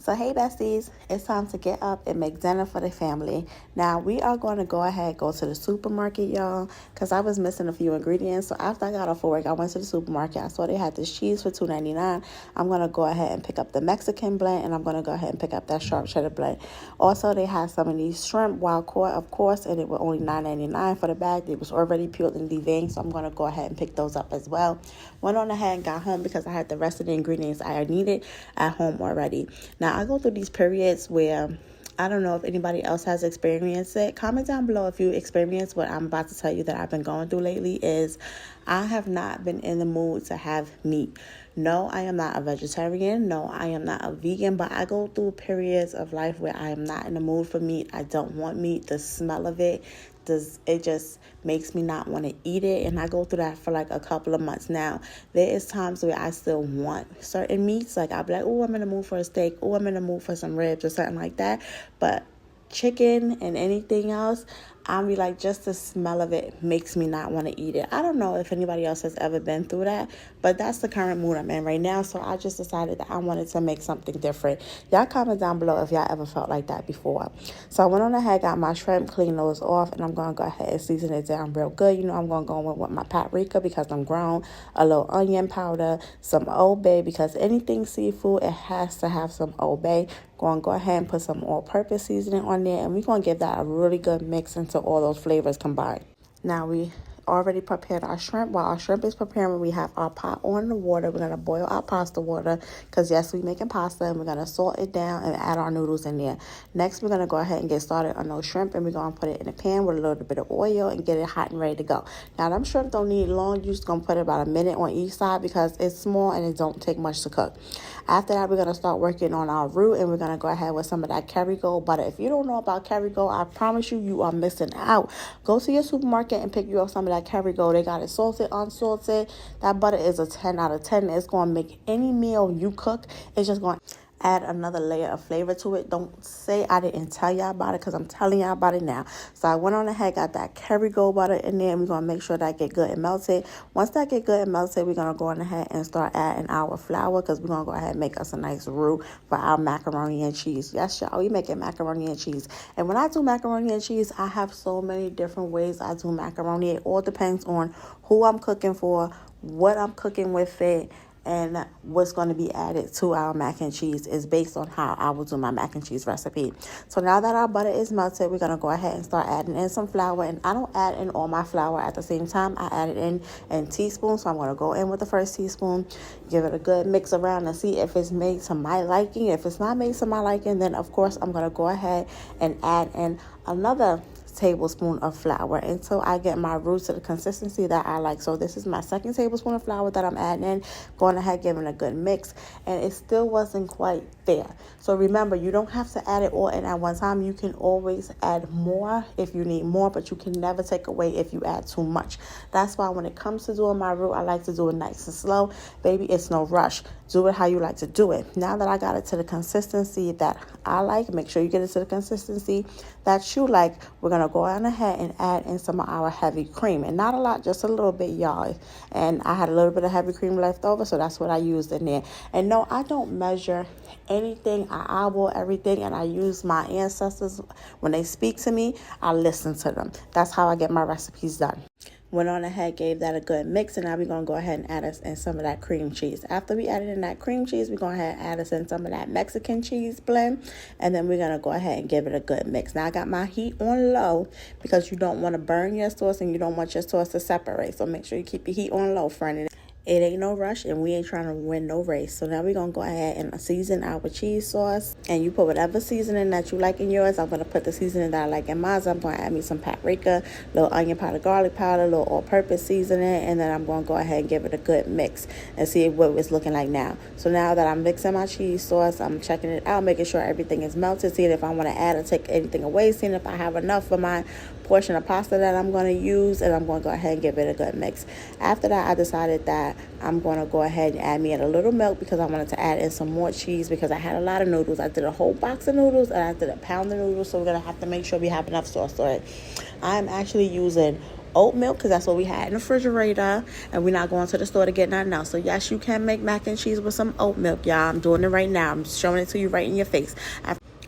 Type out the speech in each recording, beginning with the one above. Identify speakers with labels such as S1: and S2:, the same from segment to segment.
S1: So hey besties, it's time to get up and make dinner for the family. Now we are going to go ahead go to the supermarket, y'all, because I was missing a few ingredients. So after I got off of work, I went to the supermarket. I saw they had this cheese for $2.99. I'm going to go ahead and pick up the Mexican blend, and I'm going to go ahead and pick up that sharp cheddar blend. Also, they had some of these shrimp, wild caught, of course, and it was only $9.99 for the bag. They was already peeled and deveined, so I'm going to go ahead and pick those up as well. Went on ahead and got home because I had the rest of the ingredients I needed at home already. Now, I go through these periods where I don't know if anybody else has experienced it. Comment down below if you experience what I'm about to tell you that I've been going through lately. Is I have not been in the mood to have meat. No, I am not a vegetarian. No, I am not a vegan, but I go through periods of life where I am not in the mood for meat. I don't want meat. The smell of it just makes me not want to eat it, and I go through that for like a couple of months now. There is times where I still want certain meats, like I'll be like, oh, I'm in the mood for a steak, oh, I'm in the mood for some ribs or something like that, but chicken and anything else, I'll be like, just the smell of it makes me not want to eat it. I don't know if anybody else has ever been through that, but that's the current mood I'm in right now. So I just decided that I wanted to make something different. Y'all comment down below if y'all ever felt like that before. So I went on ahead, got my shrimp, cleaned those off, and I'm going to go ahead and season it down real good. You know, I'm going to go in with my paprika because I'm grown, a little onion powder, some Old Bay, because anything seafood, it has to have some Old Bay. Going to go ahead and put some all-purpose seasoning on there, and we're going to give that a really good mix until all those flavors combine. Now we already prepared our shrimp. While our shrimp is preparing, we have our pot on the water. We're going to boil our pasta water because, yes, we're making pasta, and we're going to salt it down and add our noodles in there. Next, we're going to go ahead and get started on those shrimp, and we're going to put it in a pan with a little bit of oil and get it hot and ready to go. Now, them shrimp don't need long. You're just going to put about a minute on each side because it's small and it don't take much to cook. After that, we're going to start working on our roux, and we're going to go ahead with some of that Kerrygold butter. If you don't know about Kerrygold, I promise you are missing out. Go to your supermarket and pick you up some of that Kerrygold. They got it salted, unsalted. That butter is a 10 out of 10. It's going to make any meal you cook. It's just going to add another layer of flavor to it. Don't say I didn't tell y'all about it because I'm telling y'all about it now. So I went on ahead, got that Kerrygold butter in there, and we're going to make sure that get good and melted. Once that get good and melted, we're going to go on ahead and start adding our flour because we're going to go ahead and make us a nice roux for our macaroni and cheese. Yes, y'all, we making macaroni and cheese. And when I do macaroni and cheese, I have so many different ways I do macaroni. It all depends on who I'm cooking for, what I'm cooking with it, and what's going to be added to our mac and cheese is based on how I will do my mac and cheese recipe. So now that our butter is melted, we're going to go ahead and start adding in some flour. And I don't add in all my flour at the same time. I add it in teaspoons. So I'm going to go in with the first teaspoon, give it a good mix around and see if it's made to my liking. If it's not made to my liking, then of course I'm going to go ahead and add in another tablespoon of flour until I get my roux to the consistency that I like. So this is my second tablespoon of flour that I'm adding in, going ahead giving a good mix, and it still wasn't quite there. So remember, you don't have to add it all in at one time. You can always add more if you need more, but you can never take away if you add too much. That's why when it comes to doing my roux, I like to do it nice and slow. Baby, it's no rush. Do it how you like to do it. Now that I got it to the consistency that I like, make sure you get it to the consistency that you like, we're going to go on ahead and add in some of our heavy cream. And not a lot, just a little bit, y'all. And I had a little bit of heavy cream left over, so that's what I used in there. And no, I don't measure anything. I eyeball everything, and I use my ancestors. When they speak to me, I listen to them. That's how I get my recipes done. Went on ahead, gave that a good mix, and now we're going to go ahead and add us in some of that cream cheese. After we added in that cream cheese, we're going to add us in some of that Mexican cheese blend, and then we're going to go ahead and give it a good mix. Now, I got my heat on low because you don't want to burn your sauce and you don't want your sauce to separate. So make sure you keep your heat on low, friend. It ain't no rush, and we ain't trying to win no race. So now we're going to go ahead and season our cheese sauce. And you put whatever seasoning that you like in yours. I'm going to put the seasoning that I like in mine. I'm going to add me some paprika, little onion powder, garlic powder, little all-purpose seasoning. And then I'm going to go ahead and give it a good mix and see what it's looking like now. So now that I'm mixing my cheese sauce, I'm checking it out, making sure everything is melted, seeing if I want to add or take anything away, seeing if I have enough for my portion of pasta that I'm going to use, and I'm going to go ahead and give it a good mix. After that, I decided that I'm going to go ahead and add me in a little milk because I wanted to add in some more cheese because I had a lot of noodles. I did a whole box of noodles and I did a pound of noodles, so we're going to have to make sure we have enough sauce for it. I'm actually using oat milk because that's what we had in the refrigerator, and we're not going to the store to get nothing else. So yes, you can make mac and cheese with some oat milk, y'all. I'm doing it right now. I'm showing it to you right in your face.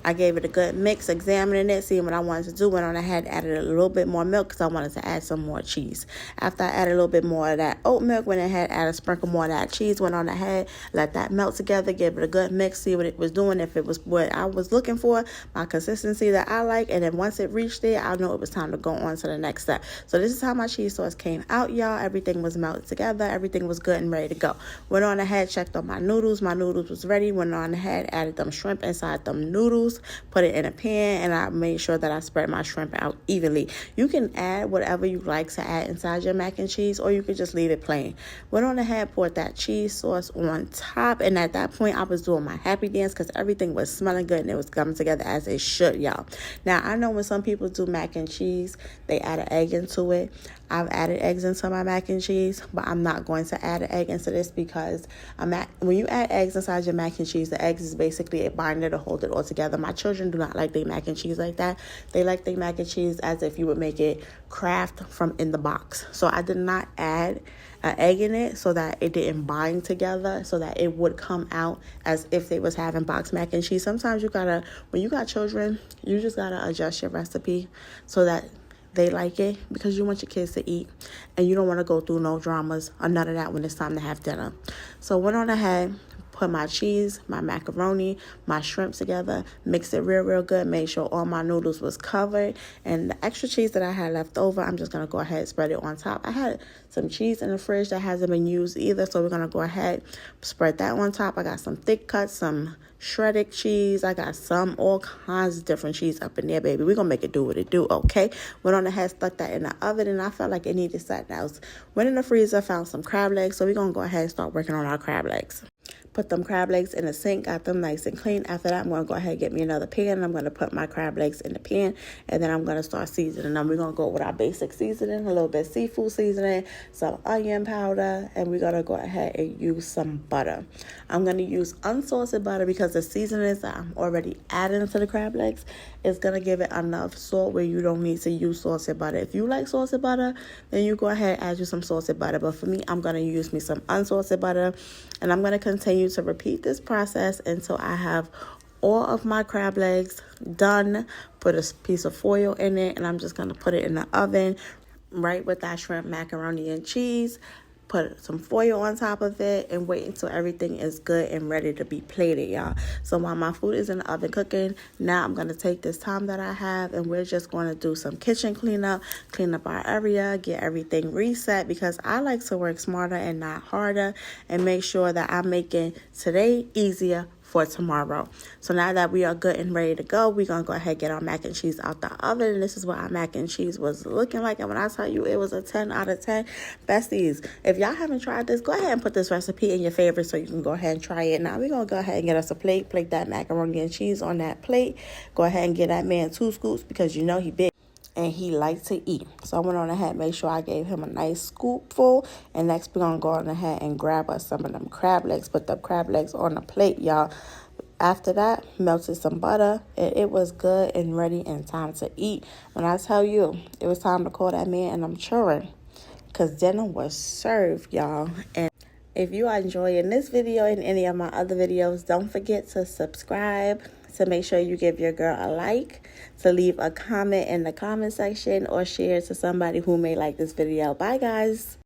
S1: I gave it a good mix, examining it, seeing what I wanted to do. Went on ahead, added a little bit more milk because I wanted to add some more cheese. After I added a little bit more of that oat milk, went ahead, added a sprinkle more of that cheese, went on ahead, let that melt together, gave it a good mix, see what it was doing, if it was what I was looking for, my consistency that I like. And then once it reached there, I know it was time to go on to the next step. So this is how my cheese sauce came out, y'all. Everything was melted together. Everything was good and ready to go. Went on ahead, checked on my noodles. My noodles was ready. Went on ahead, added them shrimp inside them noodles, put it in a pan, and I made sure that I spread my shrimp out evenly. You can add whatever you like to add inside your mac and cheese, or you could just leave it plain. Went on ahead, poured that cheese sauce on top, and at that point I was doing my happy dance because everything was smelling good and it was coming together as it should, y'all. Now I know when some people do mac and cheese, they add an egg into it. I've added eggs into my mac and cheese, but I'm not going to add an egg into this because when you add eggs inside your mac and cheese, the eggs is basically a binder to hold it all together. My children do not like their mac and cheese like that. They like their mac and cheese as if you would make it Kraft from in the box. So I did not add an egg in it so that it didn't bind together, so that it would come out as if they was having box mac and cheese. Sometimes when you got children, you just gotta adjust your recipe so that they like it, because you want your kids to eat and you don't want to go through no dramas or none of that when it's time to have dinner. So went on ahead, put my cheese, my macaroni, my shrimp together, mixed it real good, made sure all my noodles was covered, and the extra cheese that I had left over, I'm just going to go ahead and spread it on top. I had some cheese in the fridge that hasn't been used either, so we're going to go ahead, spread that on top. I got some thick cuts, some shredded cheese. I got all kinds of different cheese up in there, baby. We're going to make it do what it do, okay? Went on ahead, stuck that in the oven, and I felt like it needed something else. Went in the freezer, found some crab legs, so we're going to go ahead and start working on our crab legs. Put them crab legs in the sink, got them nice and clean. After that, I'm going to go ahead and get me another pan, and I'm going to put my crab legs in the pan, and then I'm going to start seasoning them. We're going to go with our basic seasoning, a little bit of seafood seasoning, some onion powder, and we're going to go ahead and use some butter. I'm going to use unsalted butter because the seasonings that I'm already adding to the crab legs is going to give it enough salt where you don't need to use salted butter. If you like salted butter, then you go ahead and add you some salted butter. But for me, I'm going to use me some unsalted butter, and I'm going to continue to repeat this process until I have all of my crab legs done. Put a piece of foil in it, and I'm just going to put it in the oven right with that shrimp, macaroni, and cheese. Put some foil on top of it and wait until everything is good and ready to be plated, y'all. So while my food is in the oven cooking, now I'm going to take this time that I have, and we're just going to do some kitchen cleanup, clean up our area, get everything reset, because I like to work smarter and not harder, and make sure that I'm making today easier for tomorrow. So now that we are good and ready to go, we're going to go ahead and get our mac and cheese out the oven. And this is what our mac and cheese was looking like. And when I tell you it was a 10 out of 10, besties, if y'all haven't tried this, go ahead and put this recipe in your favorites so you can go ahead and try it. Now we're going to go ahead and get us a plate that macaroni and cheese on that plate. Go ahead and get that man 2 scoops because you know he big and he likes to eat. So I went on ahead and made sure I gave him a nice scoopful. And next we're going to go on ahead and grab us some of them crab legs. Put the crab legs on the plate, y'all. After that, melted some butter, and it was good and ready and time to eat. When I tell you, it was time to call that man, and I'm churring, because dinner was served, y'all. And if you are enjoying this video and any of my other videos, don't forget to subscribe, to make sure you give your girl a like, to leave a comment in the comment section, or share to somebody who may like this video. Bye, guys.